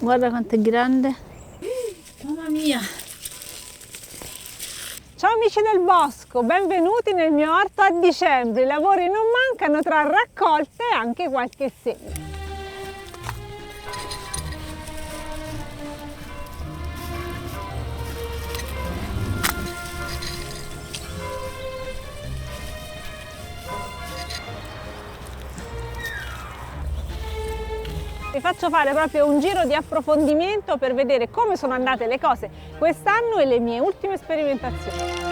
Guarda quanto è grande. Mamma mia! Ciao amici del bosco, benvenuti nel mio orto a dicembre. I lavori non mancano tra raccolte e anche qualche seme. Vi faccio fare proprio un giro di approfondimento per vedere come sono andate le cose quest'anno e le mie ultime sperimentazioni.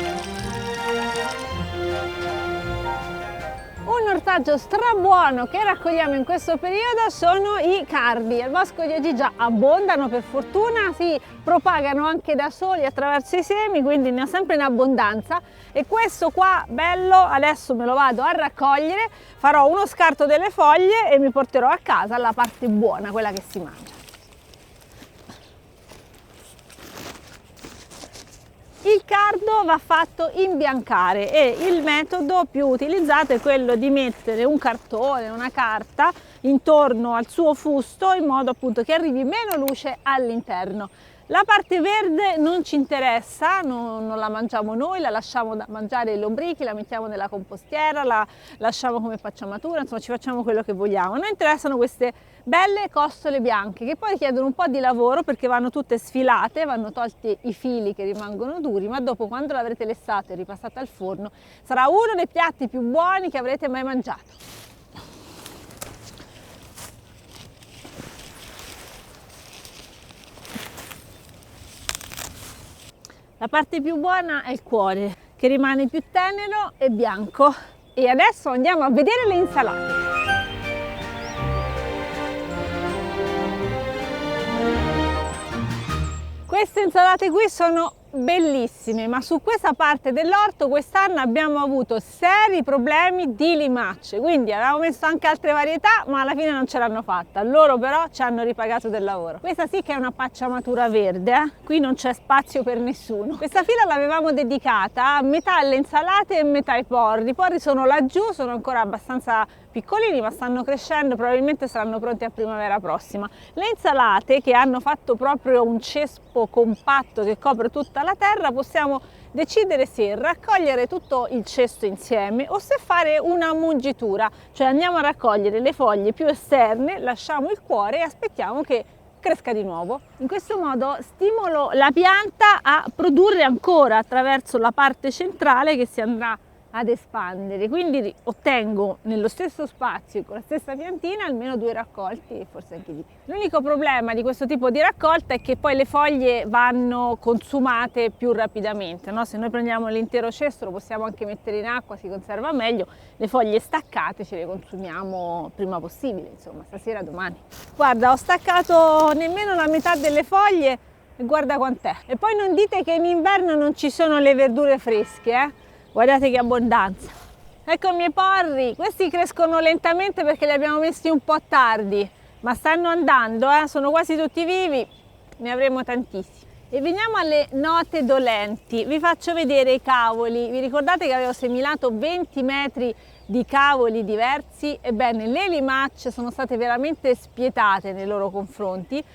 Un ortaggio strabuono che raccogliamo in questo periodo sono i cardi. Al bosco di Agigia abbondano, per fortuna, si propagano anche da soli attraverso i semi, quindi ne ho sempre in abbondanza. E questo qua bello adesso me lo vado a raccogliere, farò uno scarto delle foglie e mi porterò a casa la parte buona, quella che si mangia. Il cardo va fatto imbiancare e il metodo più utilizzato è quello di mettere un cartone, una carta intorno al suo fusto in modo appunto che arrivi meno luce all'interno. La parte verde non ci interessa, non la mangiamo noi, la lasciamo da mangiare ai lombrichi, la mettiamo nella compostiera, la lasciamo come pacciamatura, insomma ci facciamo quello che vogliamo. A noi interessano queste belle costole bianche che poi chiedono un po' di lavoro perché vanno tutte sfilate, vanno tolti i fili che rimangono duri, ma dopo quando l'avrete lessato e ripassata al forno sarà uno dei piatti più buoni che avrete mai mangiato. La parte più buona è il cuore, che rimane più tenero e bianco. E adesso andiamo a vedere le insalate. Queste insalate qui sono bellissime, ma su questa parte dell'orto quest'anno abbiamo avuto seri problemi di limacce, quindi avevamo messo anche altre varietà ma alla fine non ce l'hanno fatta. Loro però ci hanno ripagato del lavoro. Questa sì che è una pacciamatura verde, qui non c'è spazio per nessuno. Questa fila l'avevamo dedicata a metà alle insalate e metà ai porri. I porri sono laggiù, sono ancora abbastanza piccolini ma stanno crescendo, probabilmente saranno pronti a primavera prossima. Le insalate, che hanno fatto proprio un cespo compatto che copre tutta la terra, possiamo decidere se raccogliere tutto il cesto insieme o se fare una mungitura, cioè andiamo a raccogliere le foglie più esterne, lasciamo il cuore e aspettiamo che cresca di nuovo. In questo modo stimolo la pianta a produrre ancora attraverso la parte centrale che si andrà ad espandere, quindi ottengo nello stesso spazio con la stessa piantina almeno 2 raccolti e forse anche di più. L'unico problema di questo tipo di raccolta è che poi le foglie vanno consumate più rapidamente, no? Se noi prendiamo l'intero cesto lo possiamo anche mettere in acqua, si conserva meglio, le foglie staccate ce le consumiamo prima possibile, insomma stasera, domani. Guarda, ho staccato nemmeno la metà delle foglie e guarda quant'è. E poi non dite che in inverno non ci sono le verdure fresche, Guardate che abbondanza. Ecco i miei porri, questi crescono lentamente perché li abbiamo messi un po' tardi, ma stanno andando, sono quasi tutti vivi, ne avremo tantissimi. E veniamo alle note dolenti, vi faccio vedere i cavoli. Vi ricordate che avevo seminato 20 metri di cavoli diversi? Ebbene, le limacce sono state veramente spietate nei loro confronti.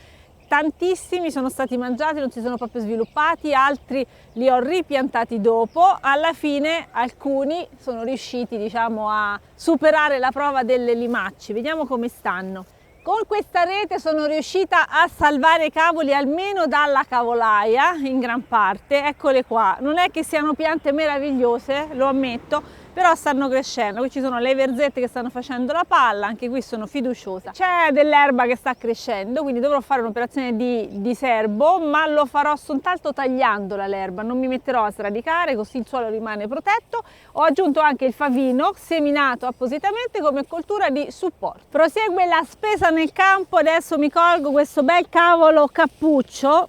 Tantissimi sono stati mangiati, non si sono proprio sviluppati, altri li ho ripiantati dopo. Alla fine alcuni sono riusciti, diciamo, a superare la prova delle limacce. Vediamo come stanno. Con questa rete sono riuscita a salvare i cavoli almeno dalla cavolaia in gran parte. Eccole qua, non è che siano piante meravigliose, lo ammetto, però stanno crescendo. Qui ci sono le verzette che stanno facendo la palla, anche qui sono fiduciosa. C'è dell'erba che sta crescendo, quindi dovrò fare un'operazione di diserbo, ma lo farò soltanto tagliandola l'erba, non mi metterò a sradicare, così il suolo rimane protetto. Ho aggiunto anche il favino seminato appositamente come coltura di supporto. Prosegue la spesa nel campo, adesso mi colgo questo bel cavolo cappuccio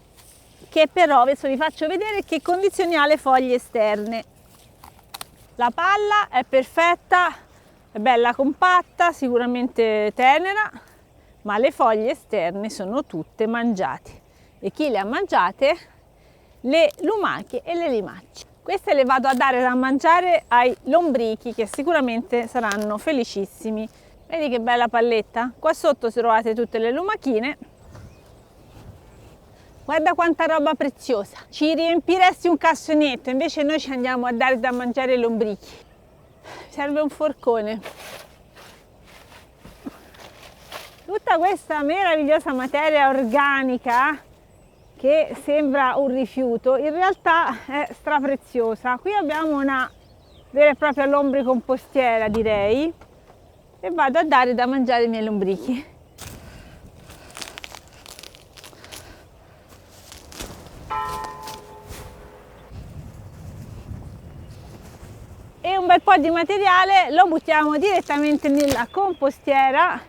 che però adesso vi faccio vedere che condizioni ha le foglie esterne. La palla è perfetta, è bella compatta, sicuramente tenera, ma le foglie esterne sono tutte mangiate. E chi le ha mangiate? Le lumache e le limacce. Queste le vado a dare da mangiare ai lombrichi che sicuramente saranno felicissimi. Vedi che bella palletta? Qua sotto trovate tutte le lumachine Guarda quanta roba preziosa, ci riempiresti un cassonetto, invece noi ci andiamo a dare da mangiare ai lombrichi. Serve un forcone. Tutta questa meravigliosa materia organica che sembra un rifiuto, in realtà è strapreziosa. Qui abbiamo una vera e propria lombricompostiera, direi, e vado a dare da mangiare ai miei lombrichi. E un bel po' di materiale lo buttiamo direttamente nella compostiera,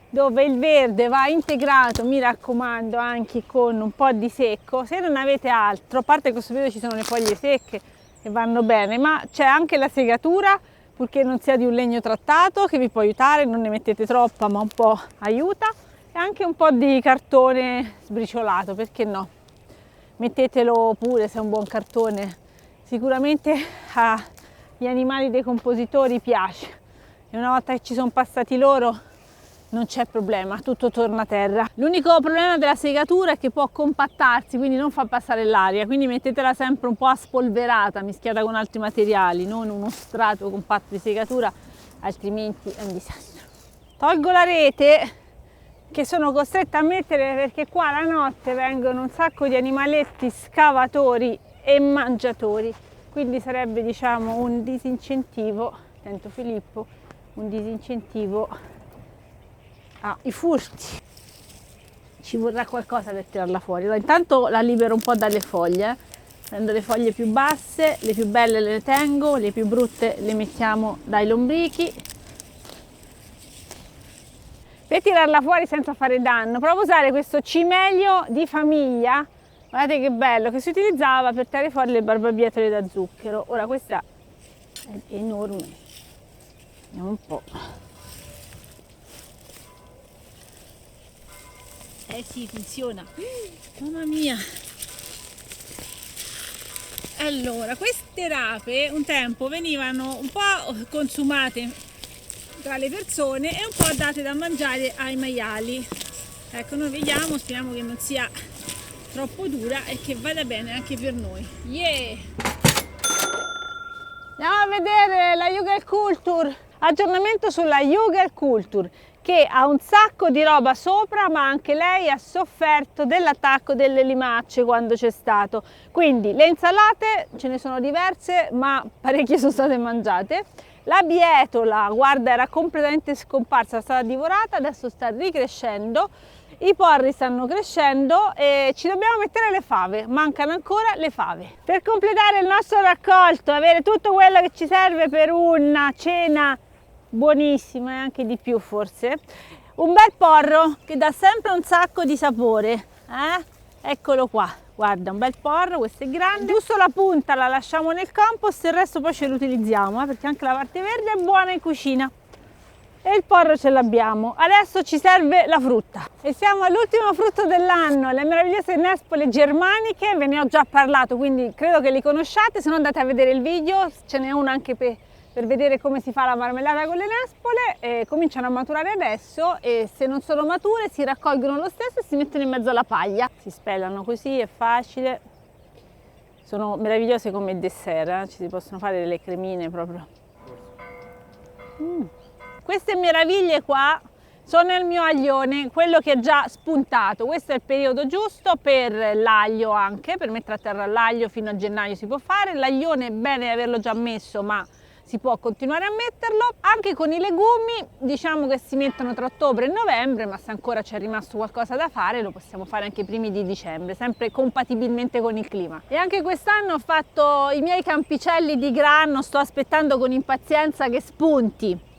dove il verde va integrato, mi raccomando, anche con un po' di secco. Se non avete altro, a parte in questo periodo ci sono le foglie secche che vanno bene, ma c'è anche la segatura, purché non sia di un legno trattato, che vi può aiutare, non ne mettete troppa ma un po' aiuta, e anche un po' di cartone sbriciolato, perché no? Mettetelo pure se è un buon cartone, sicuramente agli animali decompositori piace, e una volta che ci sono passati loro non c'è problema, tutto torna a terra. L'unico problema della segatura è che può compattarsi, quindi non fa passare l'aria, quindi mettetela sempre un po' aspolverata, mischiata con altri materiali, non uno strato compatto di segatura, altrimenti è un disastro. Tolgo la rete che sono costretta a mettere perché qua la notte vengono un sacco di animaletti scavatori e mangiatori, quindi sarebbe, diciamo, un disincentivo, attento Filippo, un disincentivo ai furti. Ci vorrà qualcosa per tirarla fuori. Allora, intanto la libero un po' dalle foglie, prendo le foglie più basse, le più belle le tengo, le più brutte le mettiamo dai lombrichi. Per tirarla fuori senza fare danno, provo a usare questo cimelio di famiglia, guardate che bello, che si utilizzava per tirare fuori le barbabietole da zucchero. Ora questa è enorme, vediamo un po'. Sì, funziona. Mamma mia. Allora, queste rape un tempo venivano un po' consumate tra le persone e un po' date da mangiare ai maiali. Ecco, noi vediamo, speriamo che non sia troppo dura e che vada bene anche per noi. Yeah! Andiamo a vedere la Jugendkultur. Aggiornamento sulla Jugendkultur, che ha un sacco di roba sopra, ma anche lei ha sofferto dell'attacco delle limacce quando c'è stato. Quindi le insalate ce ne sono diverse, ma parecchie sono state mangiate. La bietola, guarda, era completamente scomparsa, è stata divorata, adesso sta ricrescendo. I porri stanno crescendo e ci dobbiamo mettere le fave, mancano ancora le fave. Per completare il nostro raccolto, avere tutto quello che ci serve per una cena buonissima e anche di più forse, un bel porro che dà sempre un sacco di sapore, eccolo qua, guarda, un bel porro, questo è grande, giusto la punta la lasciamo nel compost, il resto poi ce lo utilizziamo, perché anche la parte verde è buona in cucina. E il porro ce l'abbiamo. Adesso ci serve la frutta e siamo all'ultimo frutto dell'anno, le meravigliose nespole germaniche. Ve ne ho già parlato, quindi credo che li conosciate, se no andate a vedere il video, ce n'è uno anche per vedere come si fa la marmellata con le nespole. Cominciano a maturare adesso e se non sono mature si raccolgono lo stesso e si mettono in mezzo alla paglia, si spellano così, è facile, sono meravigliose come dessert, ci si possono fare delle cremine proprio. Queste meraviglie qua sono il mio aglione, quello che è già spuntato. Questo è il periodo giusto per l'aglio, anche per mettere a terra l'aglio fino a gennaio si può fare. L'aglione è bene averlo già messo, ma si può continuare a metterlo. Anche con i legumi diciamo che si mettono tra ottobre e novembre, ma se ancora c'è rimasto qualcosa da fare lo possiamo fare anche i primi di dicembre, sempre compatibilmente con il clima. E anche quest'anno ho fatto i miei campicelli di grano, sto aspettando con impazienza che spunti.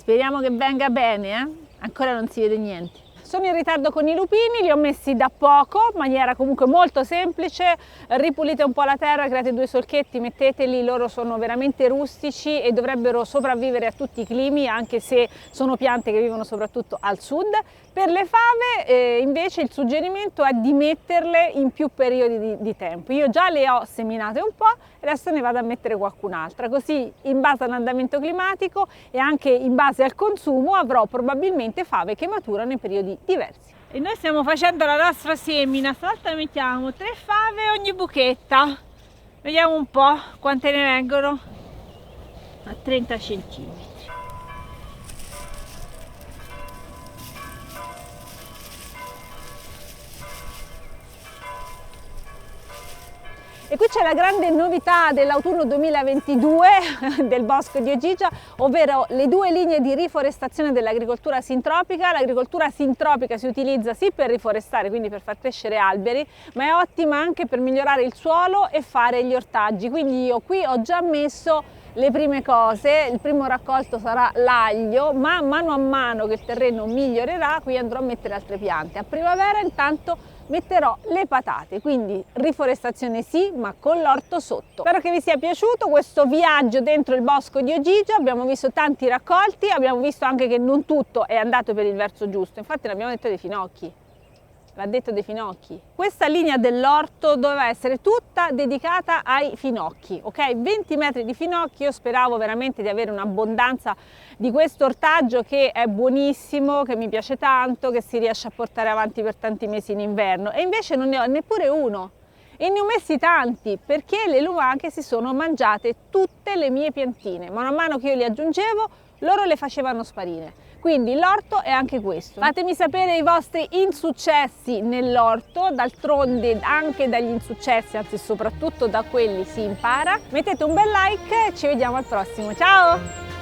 Speriamo che venga bene, ancora non si vede niente. Sono in ritardo con i lupini, li ho messi da poco, in maniera comunque molto semplice. Ripulite un po' la terra, create 2 solchetti, metteteli, loro sono veramente rustici e dovrebbero sopravvivere a tutti i climi, anche se sono piante che vivono soprattutto al sud. Per le fave invece il suggerimento è di metterle in più periodi di tempo. Io già le ho seminate un po', adesso ne vado a mettere qualcun'altra, così in base all'andamento climatico e anche in base al consumo avrò probabilmente fave che maturano in periodi diversi. E noi stiamo facendo la nostra semina. Stavolta mettiamo 3 fave ogni buchetta. Vediamo un po' quante ne vengono. A 30 centimetri. E qui c'è la grande novità dell'autunno 2022 del bosco di Ogygia, ovvero le 2 linee di riforestazione dell'agricoltura sintropica. L'agricoltura sintropica si utilizza sì per riforestare, quindi per far crescere alberi, ma è ottima anche per migliorare il suolo e fare gli ortaggi. Quindi io qui ho già messo le prime cose, il primo raccolto sarà l'aglio, ma mano a mano che il terreno migliorerà, qui andrò a mettere altre piante. A primavera intanto metterò le patate, quindi riforestazione sì, ma con l'orto sotto. Spero che vi sia piaciuto questo viaggio dentro il bosco di Ogygia. Abbiamo visto tanti raccolti, abbiamo visto anche che non tutto è andato per il verso giusto, infatti l'abbiamo detto dei finocchi. L'ha detto dei finocchi. Questa linea dell'orto doveva essere tutta dedicata ai finocchi, ok? 20 metri di finocchi. Io speravo veramente di avere un'abbondanza di questo ortaggio che è buonissimo, che mi piace tanto, che si riesce a portare avanti per tanti mesi in inverno, e invece non ne ho neppure uno. E ne ho messi tanti perché le lumache si sono mangiate tutte le mie piantine. Man mano che io le aggiungevo, loro le facevano sparire. Quindi l'orto è anche questo. Fatemi sapere i vostri insuccessi nell'orto, d'altronde anche dagli insuccessi, anzi soprattutto da quelli si impara. Mettete un bel like e ci vediamo al prossimo. Ciao!